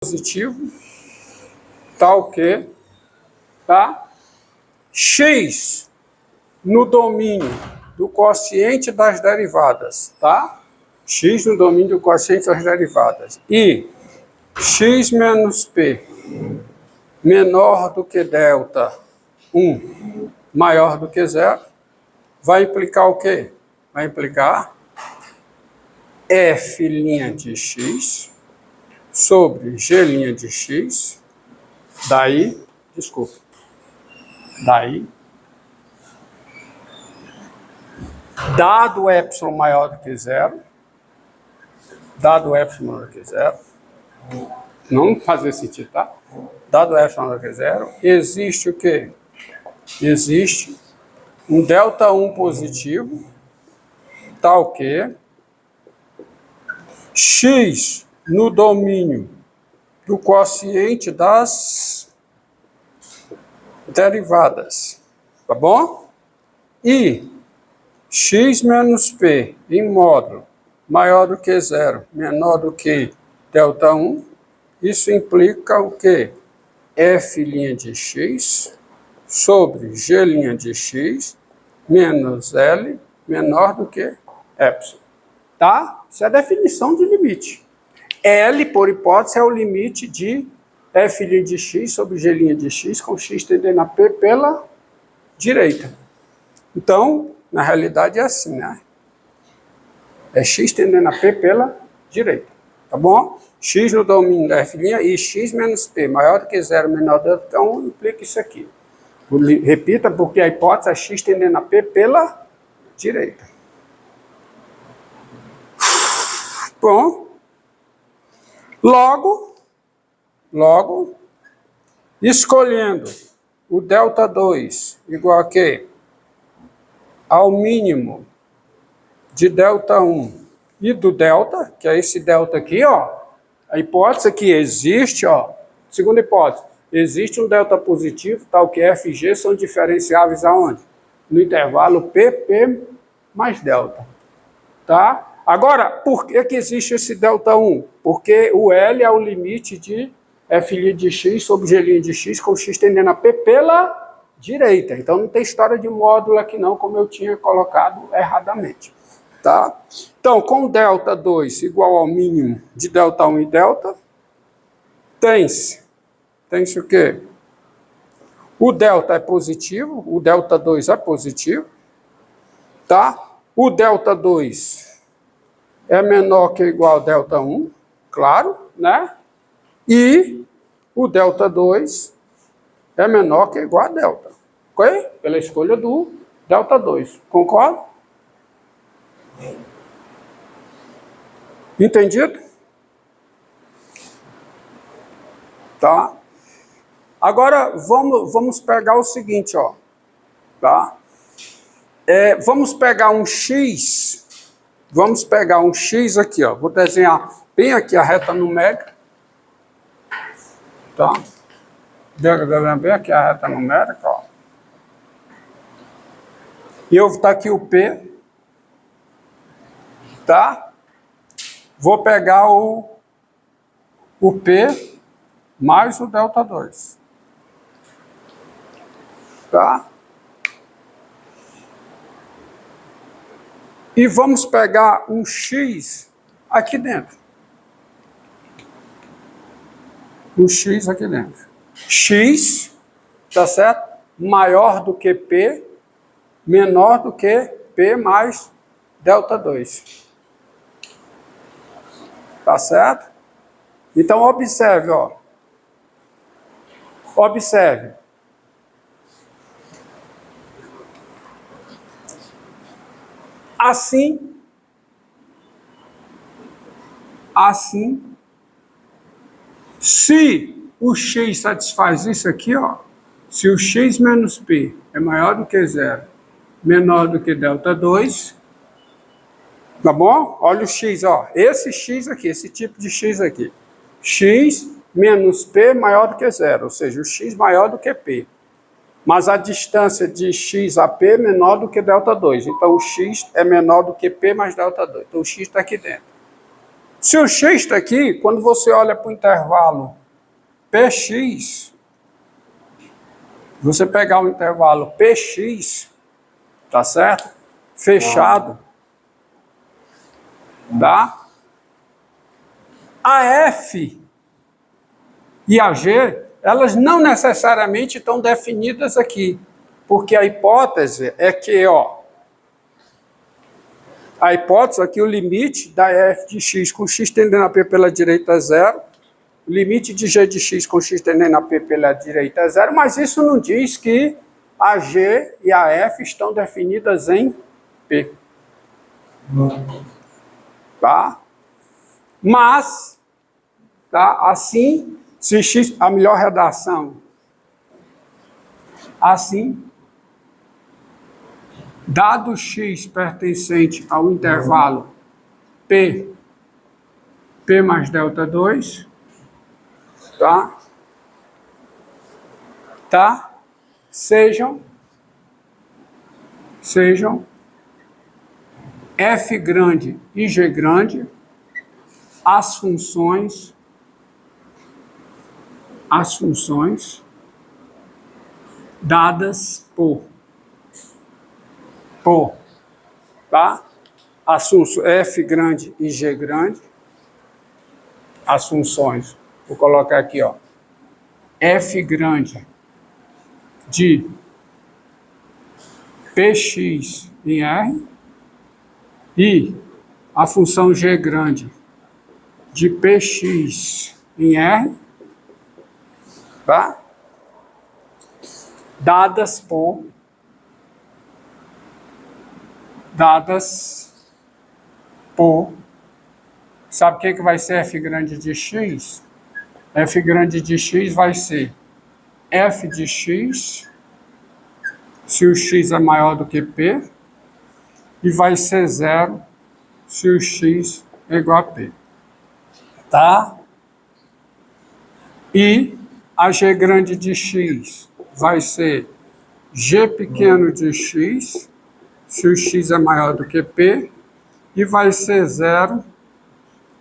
positivo, tal que, tá? X no domínio do quociente das derivadas, tá? X no domínio do quociente das derivadas. E x menos p menor do que delta 1 maior do que zero, vai implicar o quê? Vai implicar f' de x sobre g' de x, daí, dado epsilon maior do que zero, não fazer sentido, tá? Dado epsilon maior do que zero, existe o quê? Existe um delta 1 positivo, tal que x no domínio do quociente das derivadas, tá bom? E x menos p em módulo maior do que zero, menor do que delta 1, isso implica o quê? F' de x sobre g' de x menos L menor do que epsilon. Tá? Isso é a definição de limite. L, por hipótese, é o limite de f' de x sobre g' de x com x tendendo a p pela direita. Então, na realidade é assim, né? É x tendendo a p pela direita. Tá bom? X no domínio da f' e x menos p maior do que zero, menor do que delta 1, implica isso aqui. Repita, porque a hipótese é x tendendo a p pela direita. Bom, logo, escolhendo o delta 2 igual a quê? Ao mínimo de delta 1 e do delta, que é esse delta aqui, ó, a hipótese que existe, ó, segunda hipótese, existe um delta positivo, tal que f e g são diferenciáveis aonde? No intervalo pp mais delta, tá? Agora, por que existe esse delta 1? Porque o L é o limite de f' de x sobre g' de x com x tendendo a p pela direita. Então não tem história de módulo aqui não, como eu tinha colocado erradamente. Tá? Então, com delta 2 igual ao mínimo de delta 1 e delta, tem-se o quê? O delta é positivo, o delta 2 é positivo, tá? O delta 2 é menor que ou igual ao delta 1, claro, né? E o delta 2 é menor que ou igual a delta, ok? Pela escolha do delta 2, concorda? Entendido? Tá? Agora, vamos pegar o seguinte, ó. Tá? Vamos pegar um x... Vamos pegar um x aqui, ó. Vou desenhar bem aqui a reta numérica. Tá? Desenhar bem aqui a reta numérica, ó. E eu vou estar aqui o P. Tá? Vou pegar o P mais o delta 2. Tá? E vamos pegar um x aqui dentro. Um x aqui dentro. X, tá certo? Maior do que P, menor do que P mais delta 2. Tá certo? Então, observe, ó. Observe. Assim, se o x satisfaz isso aqui, ó, se o x menos p é maior do que zero, menor do que delta 2, tá bom? Olha o x, ó, esse x aqui, esse tipo de x aqui, x menos p maior do que zero, ou seja, o x maior do que p. Mas a distância de x a p é menor do que delta 2. Então, o x é menor do que p mais delta 2. Então, o x está aqui dentro. Se o x está aqui, quando você olha para o intervalo px, você pegar o intervalo px, tá certo? Fechado, tá? A f e a g, elas não necessariamente estão definidas aqui, porque a hipótese é que, ó, a hipótese aqui, o limite da f de x com x tendendo a p pela direita é zero, o limite de g de x com x tendendo a p pela direita é zero, mas isso não diz que a g e a f estão definidas em p. Tá? Mas, tá? Assim, se x, a melhor redação, assim, dado x pertencente ao intervalo p mais delta 2, tá? Sejam f grande e g grande as funções dadas por, tá? As funções f grande e g grande, as funções, vou colocar aqui, ó, f grande de px em R e a função g grande de px em R, tá? Dadas por sabe o que vai ser f grande de x? F grande de x vai ser f de x, se o x é maior do que p, e vai ser zero se o x é igual a p. Tá? E a g grande de x vai ser g pequeno de x, se o x é maior do que p, e vai ser zero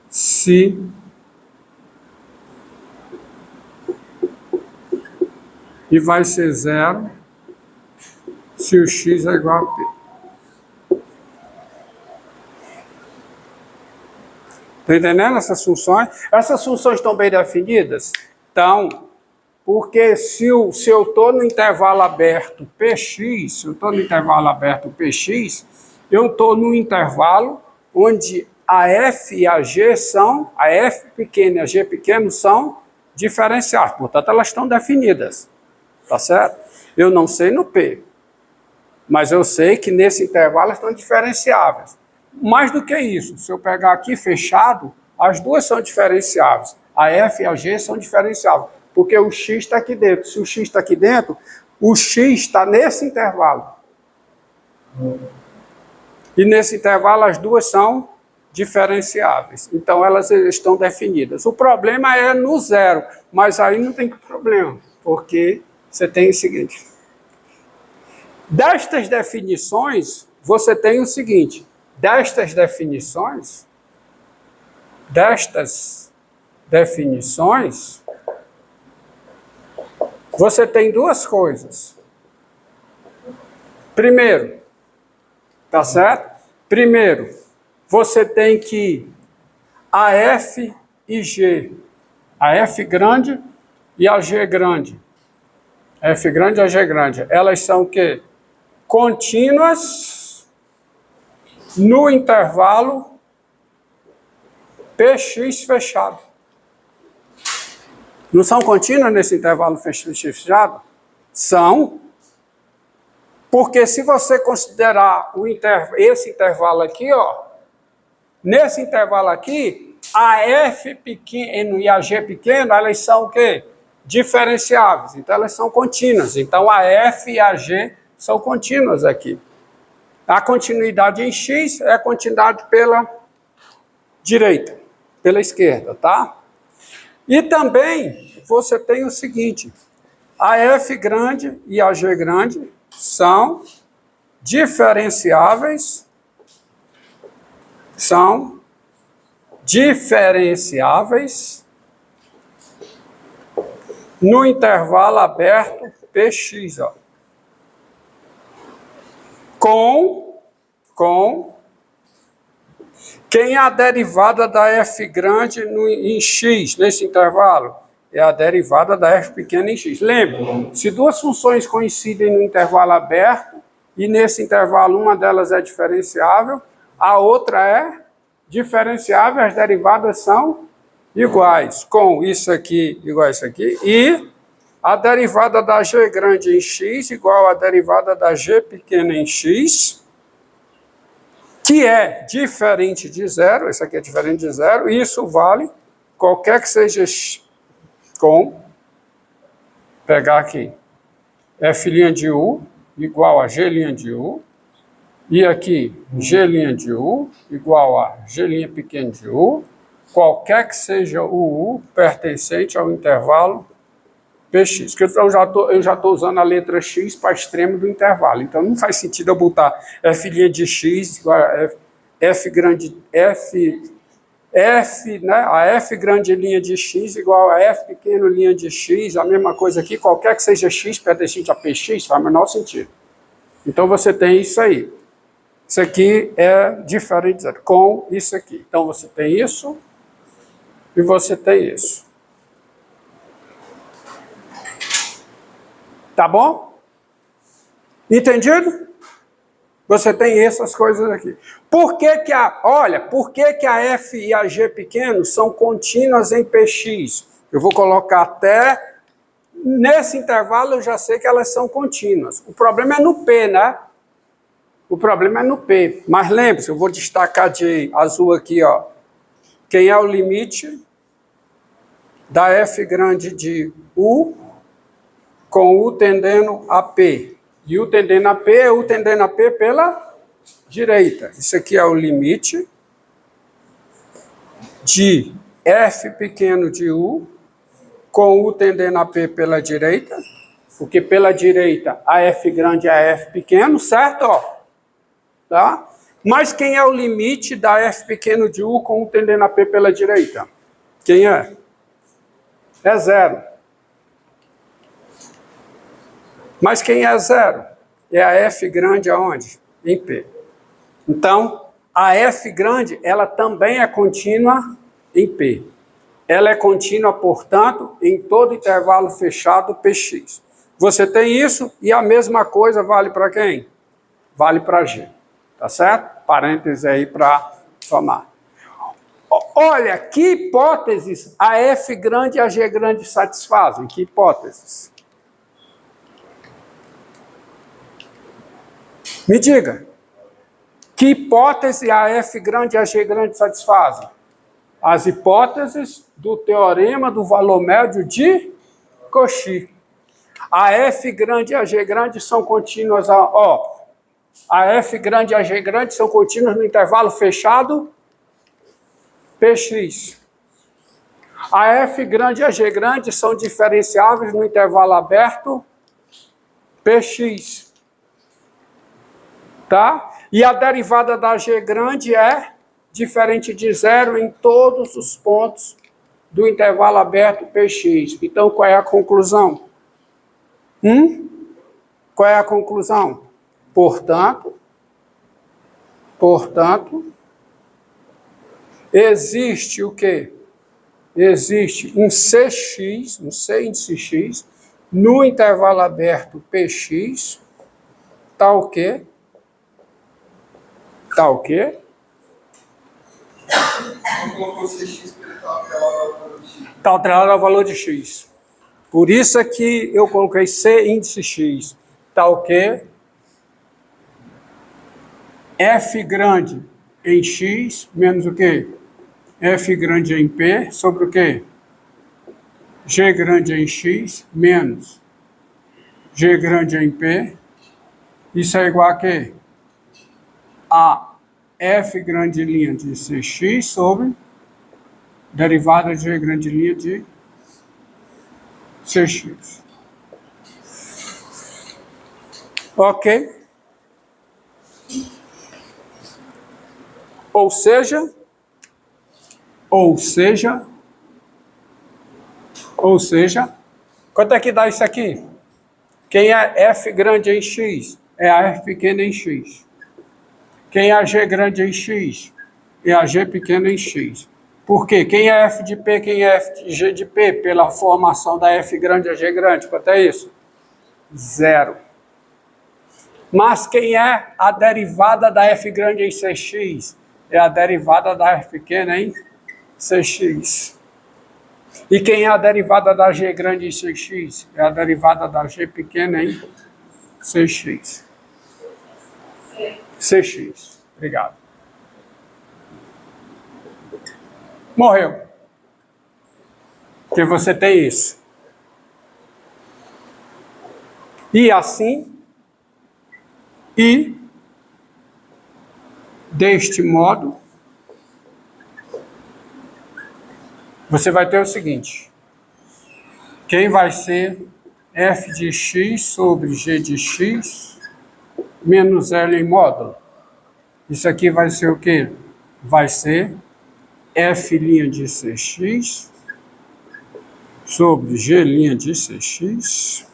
se o x é igual a p. Está entendendo essas funções? Essas funções estão bem definidas? Então, porque se eu estou no intervalo aberto px, eu estou no intervalo onde a f e a g são, a f pequena e a g pequeno são diferenciais, portanto elas estão definidas, tá certo? Eu não sei no p, mas eu sei que nesse intervalo elas estão diferenciáveis. Mais do que isso, se eu pegar aqui fechado, as duas são diferenciáveis, a f e a g são diferenciáveis, porque o x está aqui dentro. Se o x está aqui dentro, o x está nesse intervalo. E nesse intervalo as duas são diferenciáveis. Então elas estão definidas. O problema é no zero, mas aí não tem problema, porque você tem o seguinte. Destas definições, você tem o seguinte. Destas definições, você tem duas coisas. Primeiro, tá certo? Primeiro, você tem que a f e g, a f grande e a g grande, f grande e a g grande, elas são o quê? Contínuas no intervalo px fechado. Não são contínuas nesse intervalo fechado? São, porque se você considerar esse intervalo aqui, ó, nesse intervalo aqui, a f pequeno e a g pequeno, elas são o quê? Diferenciáveis, então elas são contínuas. Então a f e a g são contínuas aqui. A continuidade em x é a continuidade pela direita, pela esquerda, tá? E também você tem o seguinte, a f grande e a g grande são diferenciáveis diferenciáveis no intervalo aberto Px, ó, com quem é a derivada da f grande em x, nesse intervalo? É a derivada da f pequena em x. Lembra, se duas funções coincidem no intervalo aberto, e nesse intervalo uma delas é diferenciável, a outra é diferenciável, as derivadas são iguais, com isso aqui igual a isso aqui, e a derivada da g grande em x igual a derivada da g pequena em x, que é diferente de zero, isso aqui é diferente de zero, e isso vale qualquer que seja com, pegar aqui, f' de u igual a g' de u, e aqui g' de u igual a g' pequeno de u, qualquer que seja o u pertencente ao intervalo Px, que eu já tô usando a letra x para extremo do intervalo, então não faz sentido eu botar f' de x igual a f grande, né, a f grande linha de x igual a f pequeno linha de x, a mesma coisa aqui, qualquer que seja x pertencente a Px, faz o menor sentido. Então você tem isso aí. Isso aqui é diferente com isso aqui. Então você tem isso e você tem isso. Tá bom? Entendido? Você tem essas coisas aqui. Por que que a f e a g pequeno são contínuas em Px? Eu vou colocar até nesse intervalo, eu já sei que elas são contínuas. O problema é no P, né? O problema é no P. Mas lembre-se, eu vou destacar de azul aqui, ó. Quem é o limite da f grande de u com u tendendo a P. E u tendendo a P é u tendendo a P pela direita. Isso aqui é o limite de f pequeno de u com u tendendo a P pela direita, porque pela direita a f grande é a f pequeno, certo? Ó. Tá? Mas quem é o limite da f pequeno de u com u tendendo a P pela direita? Quem é? É zero. Mas quem é zero? É a f grande aonde? Em P. Então, a f grande, ela também é contínua em P. Ela é contínua, portanto, em todo intervalo fechado Px. Você tem isso e a mesma coisa vale para quem? Vale para G. Tá certo? Parênteses aí para somar. Olha, que hipóteses a f grande e a g grande satisfazem? Que hipóteses? Me diga, que hipótese a f grande e a g grande satisfazem? As hipóteses do teorema do valor médio de Cauchy. A f grande e a g grande são contínuas, a f grande e a g grande são contínuas no intervalo fechado Px. A f grande e a g grande são diferenciáveis no intervalo aberto Px. Tá? E a derivada da g grande é diferente de zero em todos os pontos do intervalo aberto Px. Então, qual é a conclusão? Qual é a conclusão? Portanto, existe o quê? Existe um Cx, um C índice x, no intervalo aberto Px, tá o quê? Tá o quê? Está atrelado ao valor de x. Por isso é que eu coloquei C índice x. Está o quê? F grande em x menos o quê? F grande em P sobre o quê? G grande em x menos G grande em P. Isso é igual a quê? A F grande linha de Cx sobre derivada de G grande linha de Cx. Ok? Ou seja, Ou seja, quanto é que dá isso aqui? Quem é f grande em x é a f pequena em x. Quem é a g grande em x é a g pequena em x. Por quê? Quem é f de p, quem é f de g de p? Pela formação da f grande a g grande. Quanto é isso? 0. Mas quem é a derivada da f grande em cx? É a derivada da f pequena em cx. E quem é a derivada da g grande em cx? É a derivada da g pequena em cx. Cx. Obrigado. Morreu. Porque você tem isso. E assim, e deste modo, você vai ter o seguinte. Quem vai ser f de x sobre g de x menos L em módulo. Isso aqui vai ser o quê? Vai ser f' de cx sobre g' de cx,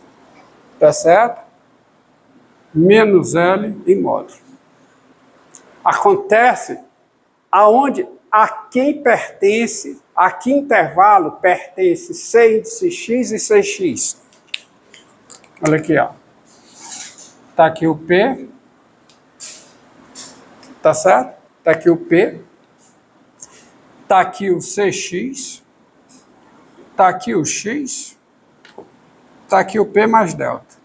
tá certo? Menos L em módulo. Acontece aonde, a quem pertence, a que intervalo pertence c índice x e cx. Olha aqui, ó. Tá aqui o P, tá certo? Tá aqui o P, tá aqui o cx, tá aqui o x, tá aqui o P mais delta.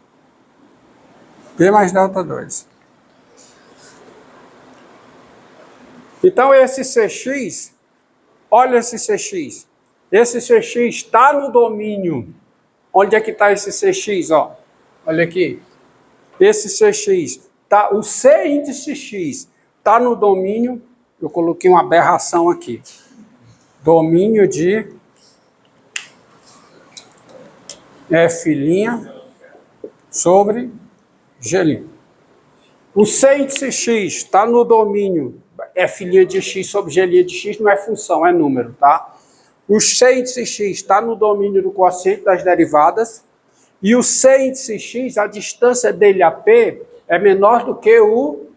P mais delta 2. Então, esse cx, olha esse cx. Esse cx está no domínio. Onde é que está esse cx? Ó? Olha aqui. Esse cx, tá, o c índice x está no domínio, eu coloquei uma aberração aqui. Domínio de f' sobre g'. O c índice x está no domínio f' de x sobre g' de x, não é função, é número, tá? O c índice x está no domínio do quociente das derivadas, e o c índice x, a distância dele a P, é menor do que o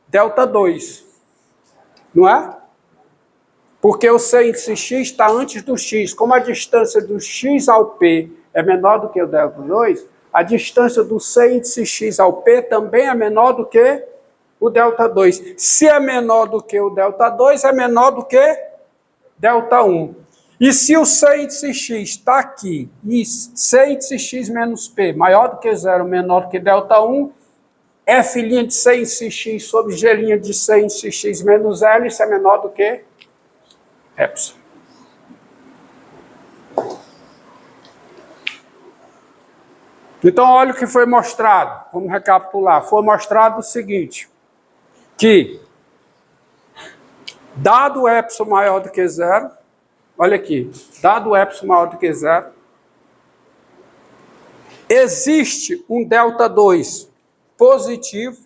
delta 2, não é? Porque o c índice x está antes do x. Como a distância do x ao P é menor do que o delta 2, a distância do c índice x ao P também é menor do que o delta 2. Se é menor do que o delta 2, é menor do que delta 1. E se o c índice x está aqui, e c índice x menos P maior do que 0, menor do que delta 1, f' de c índice x sobre g' de c índice x menos L, isso é menor do que epsilon. Então, olha o que foi mostrado. Vamos recapitular. Foi mostrado o seguinte, que dado epsilon maior do que 0, olha aqui, dado epsilon maior do que 0, existe um delta 2 positivo,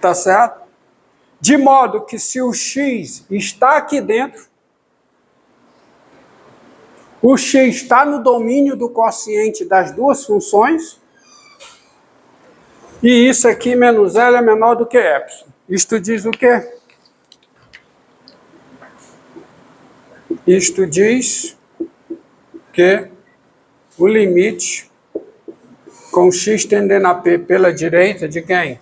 tá certo? De modo que se o x está aqui dentro, o x está no domínio do quociente das duas funções, e isso aqui menos L é menor do que epsilon. Isto diz o quê? Isto diz que o limite com x tendendo a P pela direita de quem?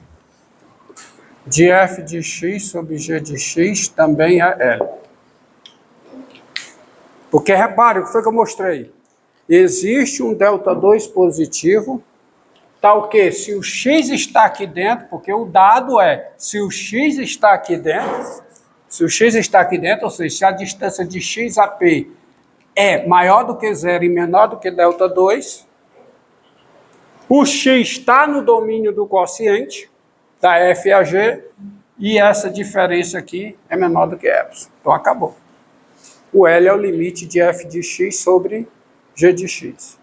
De f de x sobre g de x também é L. Porque repare, o que foi que eu mostrei? Existe um delta 2 positivo, tal que se o x está aqui dentro, porque o dado é, se o x está aqui dentro, ou seja, se a distância de x a P é maior do que 0 e menor do que delta 2, o x está no domínio do quociente, da f a g, e essa diferença aqui é menor do que epsilon. Então acabou. O L é o limite de f de x sobre g de x.